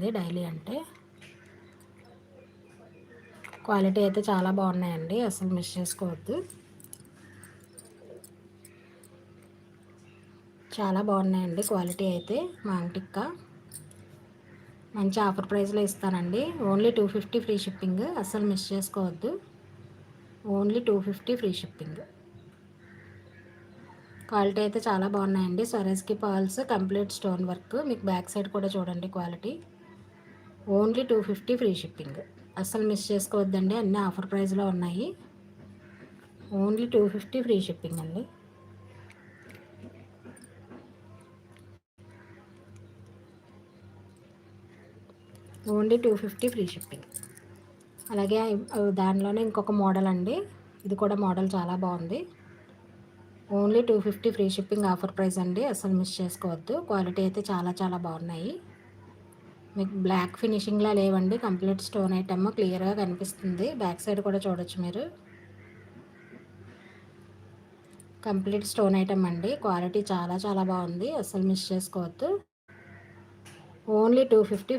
ఉంటుంది డైలీ అంటే. క్వాలిటీ అయితే చాలా బాగున్నాయండి, అసలు మిస్ చేసుకోవద్దు. చాలా బాగున్నాయండి క్వాలిటీ అయితే. మాంగ్ టిక్కా మంచి ఆఫర్ ప్రైస్లో ఇస్తానండి. ఓన్లీ 250 ఫ్రీ షిప్పింగ్, అస్సలు మిస్ చేసుకోవద్దు. Only 250 free shipping. క్వాలిటీ అయితే చాలా బాగున్నాయండి. స్వరేజ్కి పర్ల్స్ కంప్లీట్ స్టోన్ వర్క్. మీకు బ్యాక్ సైడ్ కూడా చూడండి క్వాలిటీ. ఓన్లీ 250 ఫ్రీ షిప్పింగ్, అస్సలు మిస్ చేసుకోవద్దండి. అన్నీ ఆఫర్ ప్రైస్లో ఉన్నాయి. ఓన్లీ 250 ఫ్రీ షిప్పింగ్ అండి. Only 250 free shipping. అలాగే దానిలోనే ఇంకొక మోడల్ అండి, ఇది కూడా మోడల్ చాలా బాగుంది. Only 250 free shipping offer price అండి, అసలు మిస్ చేసుకోవద్దు. క్వాలిటీ అయితే చాలా చాలా బాగున్నాయి. మీకు బ్లాక్ ఫినిషింగ్లా లేవండి, కంప్లీట్ స్టోన్ ఐటమ్ క్లియర్గా కనిపిస్తుంది. బ్యాక్ సైడ్ కూడా చూడొచ్చు మీరు. కంప్లీట్ స్టోన్ ఐటమ్ అండి, క్వాలిటీ చాలా చాలా బాగుంది, అసలు మిస్ చేసుకోవద్దు. ఓన్లీ 250